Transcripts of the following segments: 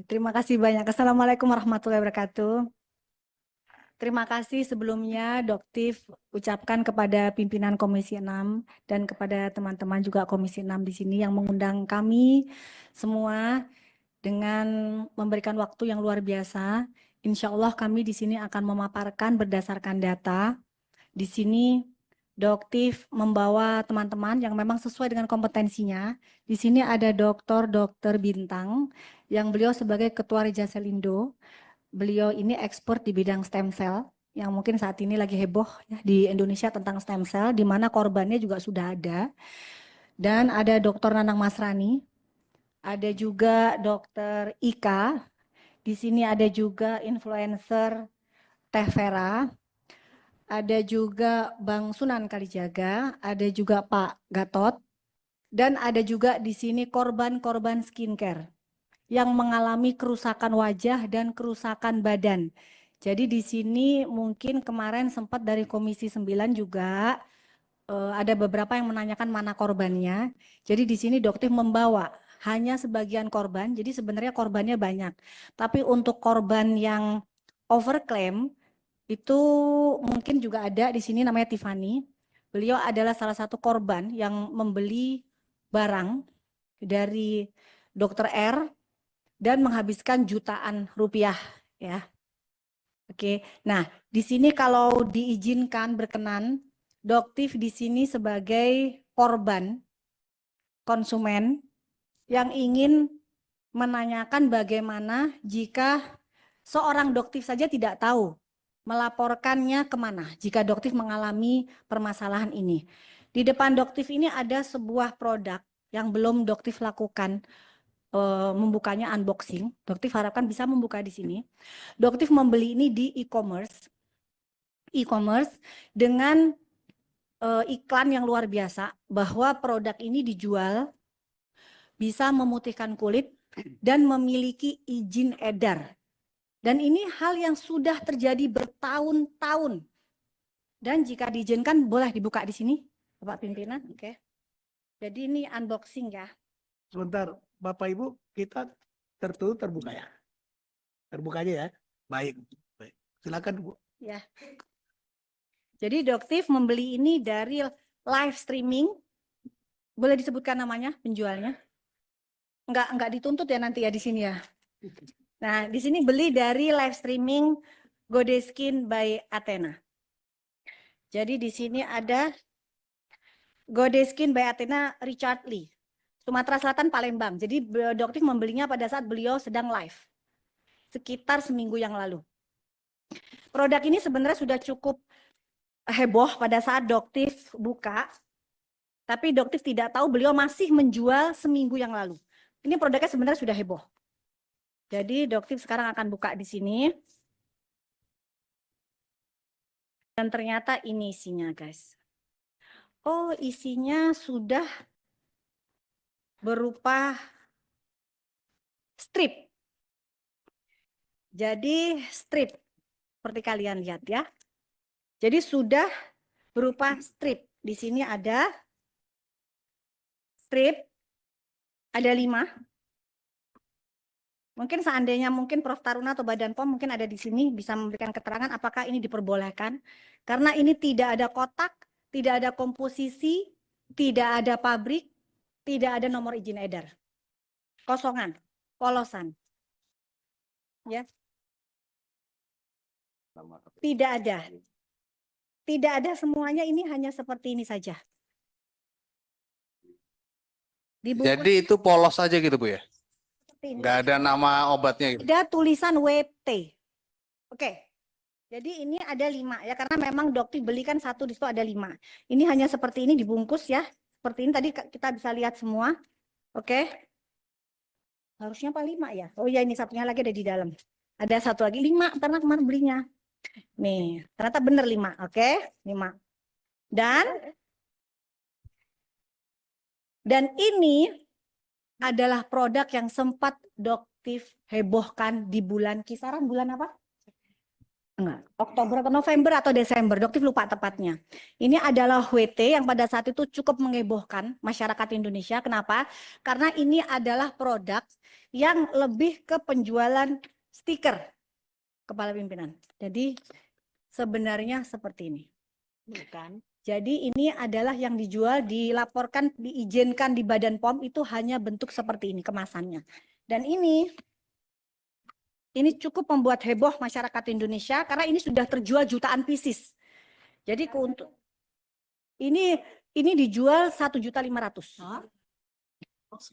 terima kasih banyak. Assalamualaikum warahmatullahi wabarakatuh. Terima kasih sebelumnya Doktif ucapkan kepada pimpinan Komisi 6 dan kepada teman-teman juga Komisi 6 di sini yang mengundang kami semua dengan memberikan waktu yang luar biasa. Insya Allah kami di sini akan memaparkan berdasarkan data. Di sini Doktif membawa teman-teman yang memang sesuai dengan kompetensinya. Di sini ada Dr. Bintang yang beliau sebagai Ketua Rijasel Indo. Beliau ini expert di bidang stem cell yang mungkin saat ini lagi heboh ya, di Indonesia tentang stem cell, di mana korbannya juga sudah ada. Dan ada Dr. Nanang Masrani, ada juga Dr. Ika, di sini ada juga influencer Teh Vera, ada juga Bang Sunan Kalijaga, ada juga Pak Gatot, dan ada juga di sini korban-korban skincare yang mengalami kerusakan wajah dan kerusakan badan. Jadi di sini mungkin kemarin sempat dari Komisi 9 juga ada beberapa yang menanyakan mana korbannya. Jadi di sini Doktif membawa hanya sebagian korban, jadi sebenarnya korbannya banyak. Tapi untuk korban yang overclaim itu mungkin juga ada di sini namanya Tiffany. Beliau adalah salah satu korban yang membeli barang dari Dokter R dan menghabiskan jutaan rupiah ya. Oke. Nah, di sini kalau diizinkan berkenan, Doktif di sini sebagai korban konsumen yang ingin menanyakan bagaimana jika seorang Doktif saja tidak tahu melaporkannya kemana jika Doktif mengalami permasalahan ini. Di depan Doktif ini ada sebuah produk yang belum Doktif lakukan membukanya unboxing. Doktif harapkan bisa membuka di sini. Doktif membeli ini di e-commerce dengan iklan yang luar biasa bahwa produk ini dijual bisa memutihkan kulit dan memiliki izin edar. Dan ini hal yang sudah terjadi bertahun-tahun. Dan jika diizinkan boleh dibuka di sini, Bapak Pimpinan. Oke. Jadi ini unboxing ya. Sebentar, Bapak Ibu, kita tertutup terbuka ya. Terbuka aja ya. Baik. Baik. Silakan Bu. Ya. Jadi Doktif membeli ini dari live streaming. Boleh disebutkan namanya penjualnya? Enggak dituntut ya nanti ya di sini ya. Nah, di sini beli dari live streaming Godeskin by Athena. Jadi di sini ada Godeskin by Athena Richard Lee. Sumatera Selatan, Palembang. Jadi Doktif membelinya pada saat beliau sedang live. Sekitar seminggu yang lalu. Produk ini sebenarnya sudah cukup heboh pada saat Doktif buka. Tapi Doktif tidak tahu beliau masih menjual seminggu yang lalu. Ini produknya sebenarnya sudah heboh. Jadi Doktif sekarang akan buka di sini. Dan ternyata ini isinya, guys. Oh, isinya sudah berupa strip. Jadi strip, seperti kalian lihat ya. Jadi sudah berupa strip. Di sini ada strip, ada 5. Mungkin seandainya mungkin Prof. Taruna atau Badan POM mungkin ada di sini bisa memberikan keterangan apakah ini diperbolehkan. Karena ini tidak ada kotak, tidak ada komposisi, tidak ada pabrik, tidak ada nomor izin edar. Kosongan, polosan. Ya. Tidak ada. Tidak ada semuanya, ini hanya seperti ini saja. Jadi itu polos aja gitu Bu ya? Nggak ada nama obatnya gitu? Ada tulisan WT. Oke. Jadi ini ada 5 ya, karena memang Doktif belikan satu di situ ada 5. Ini hanya seperti ini dibungkus ya. Seperti ini tadi kita bisa lihat semua. Oke. Harusnya apa 5 ya? Oh ya, ini satunya lagi ada di dalam. Ada satu lagi 5 karena kemarin belinya. Nih, ternyata benar 5. Oke, 5. Dan ini adalah produk yang sempat Doktif hebohkan di bulan kisaran bulan apa? enggak, Oktober atau November atau Desember, Doktif lupa tepatnya. Ini adalah WT yang pada saat itu cukup mengebohkan masyarakat Indonesia. Kenapa? Karena ini adalah produk yang lebih ke penjualan stiker kepala pimpinan. Jadi sebenarnya seperti ini. Bukan. Jadi ini adalah yang dijual, dilaporkan, diizinkan di Badan POM itu hanya bentuk seperti ini kemasannya. Dan ini cukup membuat heboh masyarakat Indonesia karena ini sudah terjual jutaan pieces. Jadi untuk ini dijual 1.500.000.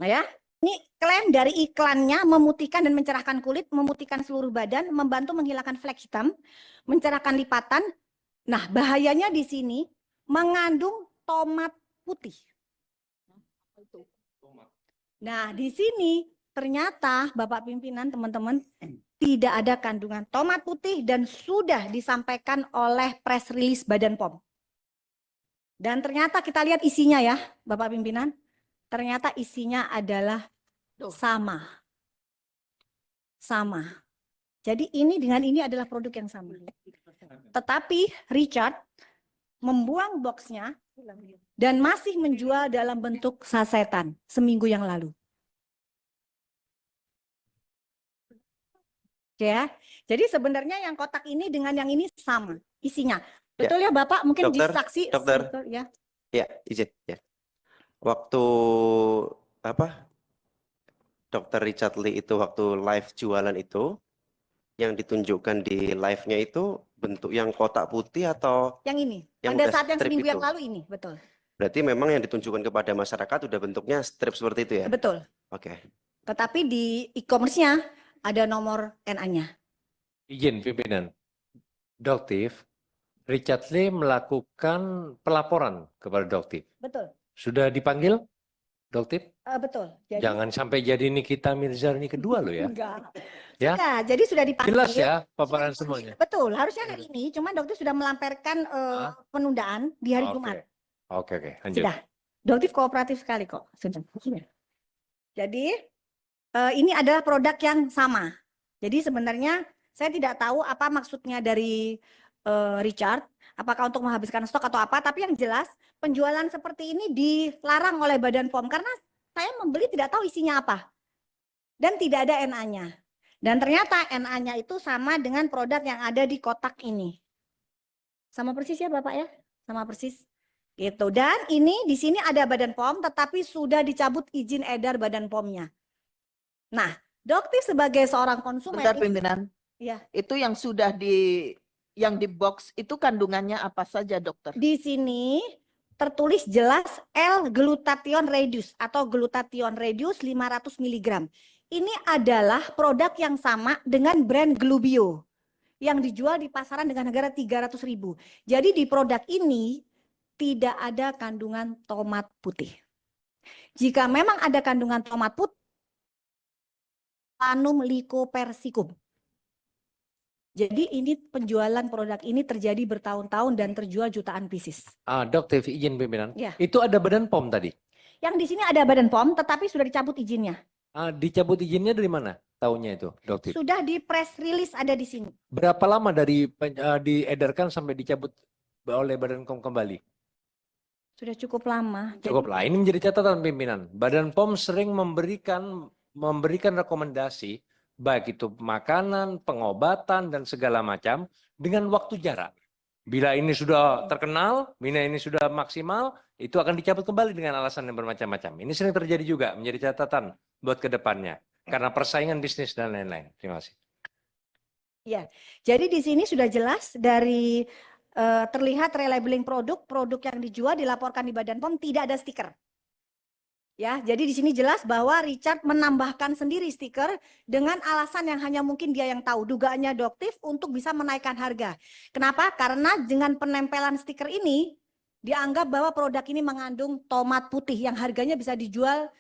Nah ya, ini klaim dari iklannya memutihkan dan mencerahkan kulit, memutihkan seluruh badan, membantu menghilangkan flek hitam, mencerahkan lipatan. Nah, bahayanya di sini mengandung tomat putih. Nah, di sini ternyata Bapak pimpinan, teman-teman, tidak ada kandungan tomat putih dan sudah disampaikan oleh press release Badan POM. Dan ternyata kita lihat isinya ya, Bapak pimpinan. Ternyata isinya adalah sama. Sama. Jadi ini dengan ini adalah produk yang sama. Tetapi Richard membuang boxnya dan masih menjual dalam bentuk sasetan seminggu yang lalu. Oke ya. Jadi sebenarnya yang kotak ini dengan yang ini sama isinya. Betul ya Bapak? Mungkin disaksi. Dokter. Betul, ya. Ya, izin ya. Waktu apa? Dokter Richard Lee itu waktu live jualan itu yang ditunjukkan di live-nya itu bentuk yang kotak putih atau Yang ini. yang Pada udah saat yang strip seminggu yang itu? lalu ini, betul. Berarti memang yang ditunjukkan kepada masyarakat udah bentuknya strip seperti itu ya? Betul. Oke. Tetapi di e-commerce-nya ada nomor NA-nya. Izin pimpinan. Doktif, Richard Lee melakukan pelaporan kepada Doktif. Betul. Sudah dipanggil, Doktif? Betul. Jadi, Jangan sampai jadi Nikita Mirzani kedua loh ya. enggak. Ya. Sudah, jadi sudah dipanggil. Jelas ya paparan semuanya. Betul, harusnya hari ini, cuma dokter sudah melamparkan penundaan di hari Oke. Jumat. Oke, lanjut. Sudah. Dokter kooperatif sekali kok. Sudah. Jadi ini adalah produk yang sama. Jadi sebenarnya saya tidak tahu apa maksudnya dari Richard, apakah untuk menghabiskan stok atau apa, tapi yang jelas penjualan seperti ini dilarang oleh Badan POM karena saya membeli tidak tahu isinya apa. Dan tidak ada NA-nya. Dan ternyata NA-nya itu sama dengan produk yang ada di kotak ini. Sama persis ya Bapak ya? Sama persis. Gitu. Dan ini di sini ada Badan POM tetapi sudah dicabut izin edar Badan POM-nya. Nah, Doktif sebagai seorang konsumen. Bentar pimpinan. Ya. Itu yang sudah yang di box itu kandungannya apa saja dokter? Di sini tertulis jelas L-glutathione reduce atau glutathione reduce 500 mg. Ini adalah produk yang sama dengan brand Glubio yang dijual di pasaran dengan harga 300.000. Jadi di produk ini tidak ada kandungan tomat putih. Jika memang ada kandungan tomat putih, Solanum lycopersicum. Jadi ini penjualan produk ini terjadi bertahun-tahun dan terjual jutaan pieces. Doktif, izin pimpinan. Ya. Itu ada Badan POM tadi. Yang di sini ada Badan POM tetapi sudah dicabut izinnya. Dicabut izinnya dari mana? Tahunnya itu, Doktif. Sudah di press release ada di sini. Berapa lama dari diedarkan sampai dicabut oleh Badan POM kembali? Sudah cukup lama. Cukup lah. Ini menjadi catatan pimpinan. Badan POM sering memberikan rekomendasi baik itu makanan, pengobatan dan segala macam dengan waktu jarak. Bila ini sudah terkenal, bila ini sudah maksimal, itu akan dicabut kembali dengan alasan yang bermacam-macam. Ini sering terjadi juga, menjadi catatan buat ke depannya karena persaingan bisnis dan lain-lain. Terima kasih. Ya, jadi di sini sudah jelas dari terlihat relabeling produk yang dijual dilaporkan di Badan POM tidak ada stiker. Ya, jadi di sini jelas bahwa Richard menambahkan sendiri stiker dengan alasan yang hanya mungkin dia yang tahu. Dugaannya Doktif untuk bisa menaikkan harga. Kenapa? Karena dengan penempelan stiker ini dianggap bahwa produk ini mengandung tomat putih yang harganya bisa dijual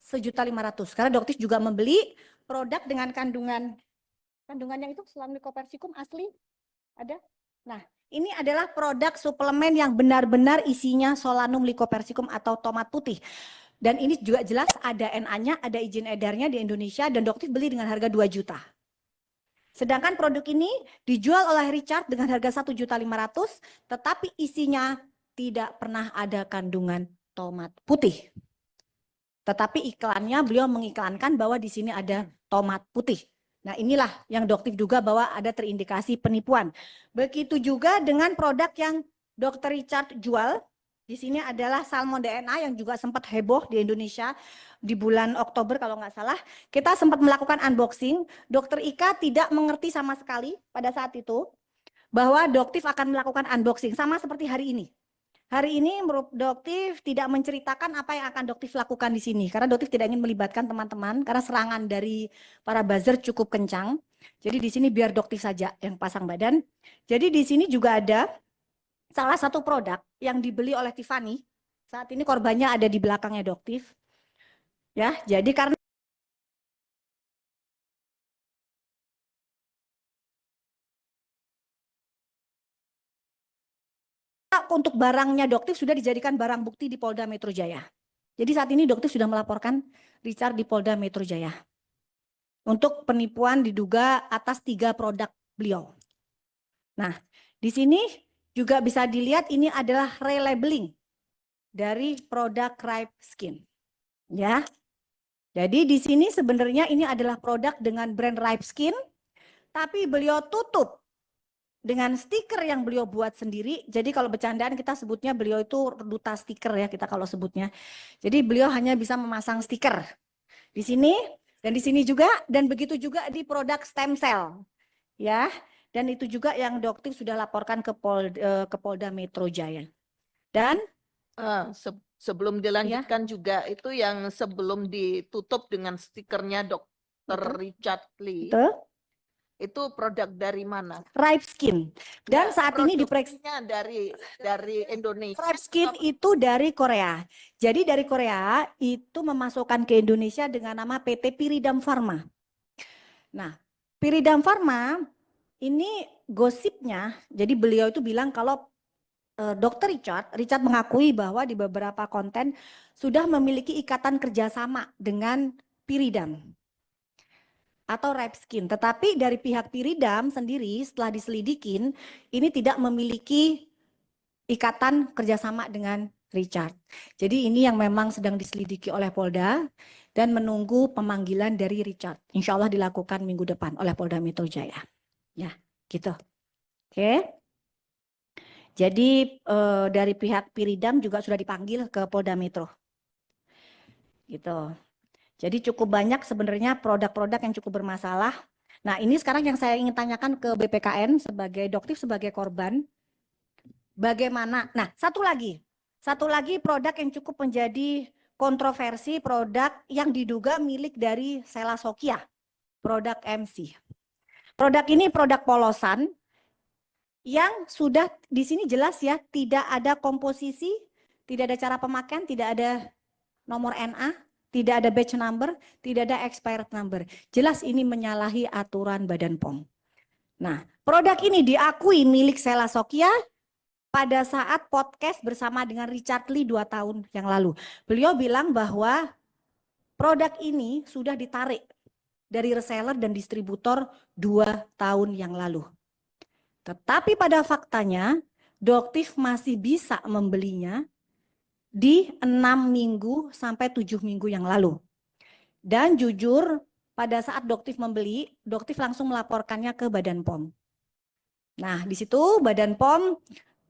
1.500.000. Karena Doktif juga membeli produk dengan kandungan yang itu Solanum lycopersicum asli ada. Nah, ini adalah produk suplemen yang benar-benar isinya Solanum lycopersicum atau tomat putih. Dan ini juga jelas ada NA-nya, ada izin edarnya di Indonesia dan Doktif beli dengan harga 2 juta. Sedangkan produk ini dijual oleh Richard dengan harga 1.500.000, tetapi isinya tidak pernah ada kandungan tomat putih. Tetapi iklannya beliau mengiklankan bahwa di sini ada tomat putih. Nah, inilah yang Doktif duga bahwa ada terindikasi penipuan. Begitu juga dengan produk yang Dr. Richard jual. Di sini adalah salmon DNA yang juga sempat heboh di Indonesia di bulan Oktober kalau nggak salah. Kita sempat melakukan unboxing. Dr. Ika tidak mengerti sama sekali pada saat itu bahwa Doktif akan melakukan unboxing sama seperti hari ini. Hari ini Doktif tidak menceritakan apa yang akan Doktif lakukan di sini karena Doktif tidak ingin melibatkan teman-teman karena serangan dari para buzzer cukup kencang. Jadi di sini biar Doktif saja yang pasang badan. Jadi di sini juga ada salah satu produk yang dibeli oleh Tiffany. Saat ini korbannya ada di belakangnya Doktif. Ya, jadi karena untuk barangnya Doktif sudah dijadikan barang bukti di Polda Metro Jaya. Jadi saat ini Doktif sudah melaporkan Richard di Polda Metro Jaya untuk penipuan diduga atas 3 produk beliau. Nah, di sini juga bisa dilihat ini adalah relabeling dari produk Ripe Skin. Ya. Jadi di sini sebenarnya ini adalah produk dengan brand Ripe Skin, tapi beliau tutup dengan stiker yang beliau buat sendiri. Jadi kalau bercandaan kita sebutnya beliau itu duta stiker ya kita kalau sebutnya. Jadi beliau hanya bisa memasang stiker di sini dan di sini juga, dan begitu juga di produk stem cell. Ya. Dan itu juga yang Doktif sudah laporkan ke Polda Metro Jaya. Dan sebelum dilanjutkan juga itu yang sebelum ditutup dengan stikernya Dr. Richard Lee. Betul. Itu produk dari mana? Ripe Skin. Dan Ya, saat ini diperiksa produksinya dari Indonesia. Ripe Skin itu dari Korea. Jadi dari Korea itu memasukkan ke Indonesia dengan nama PT Piridam Pharma. Nah, Piridam Pharma ini gosipnya, jadi beliau itu bilang kalau Dr. Richard mengakui bahwa di beberapa konten sudah memiliki ikatan kerjasama dengan Piridam atau Ripe Skin. Tetapi dari pihak Piridam sendiri setelah diselidikin ini tidak memiliki ikatan kerjasama dengan Richard. Jadi ini yang memang sedang diselidiki oleh Polda dan menunggu pemanggilan dari Richard. Insya Allah dilakukan minggu depan oleh Polda Metro Jaya. Ya, gitu. Oke. Jadi dari pihak Piridam juga sudah dipanggil ke Polda Metro. Gitu. Jadi cukup banyak sebenarnya produk-produk yang cukup bermasalah. Nah, ini sekarang yang saya ingin tanyakan ke BPKN sebagai Doktif sebagai korban. Bagaimana? Nah, satu lagi produk yang cukup menjadi kontroversi, produk yang diduga milik dari Sela Sokia, produk MC. Produk ini produk polosan yang sudah di sini jelas ya, tidak ada komposisi, tidak ada cara pemakaian, tidak ada nomor NA, tidak ada batch number, tidak ada expired number. Jelas ini menyalahi aturan Badan POM. Nah, produk ini diakui milik Sela Sokia pada saat podcast bersama dengan Richard Lee 2 tahun yang lalu. Beliau bilang bahwa produk ini sudah ditarik dari reseller dan distributor 2 tahun yang lalu. Tetapi pada faktanya, Doktif masih bisa membelinya di 6 minggu sampai 7 minggu yang lalu. Dan jujur pada saat Doktif membeli, Doktif langsung melaporkannya ke Badan POM. Nah, di situ Badan POM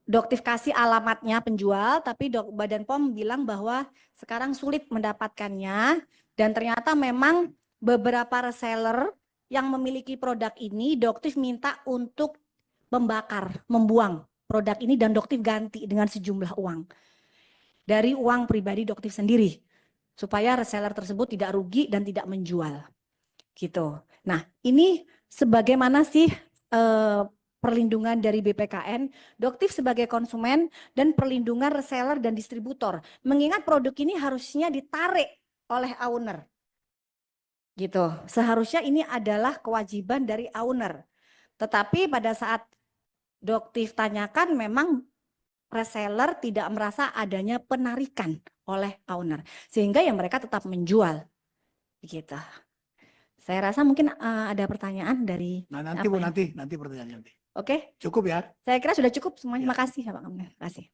Doktif kasih alamatnya penjual, tapi Badan POM bilang bahwa sekarang sulit mendapatkannya dan ternyata memang beberapa reseller yang memiliki produk ini Doktif minta untuk membakar, membuang produk ini dan Doktif ganti dengan sejumlah uang. Dari uang pribadi Doktif sendiri supaya reseller tersebut tidak rugi dan tidak menjual gitu. Nah, ini sebagaimana sih perlindungan dari BPKN, Doktif sebagai konsumen dan perlindungan reseller dan distributor. Mengingat produk ini harusnya ditarik oleh owner. Gitu. Seharusnya ini adalah kewajiban dari owner. Tetapi pada saat Doktif tanyakan memang reseller tidak merasa adanya penarikan oleh owner, sehingga ya mereka tetap menjual, gitu. Saya rasa mungkin ada pertanyaan dari Nah, nanti apa Bu, ya? nanti pertanyaannya nanti. Oke, Cukup ya. saya kira sudah cukup semuanya. Ya. Makasih ya Pak Kamil. Terima kasih.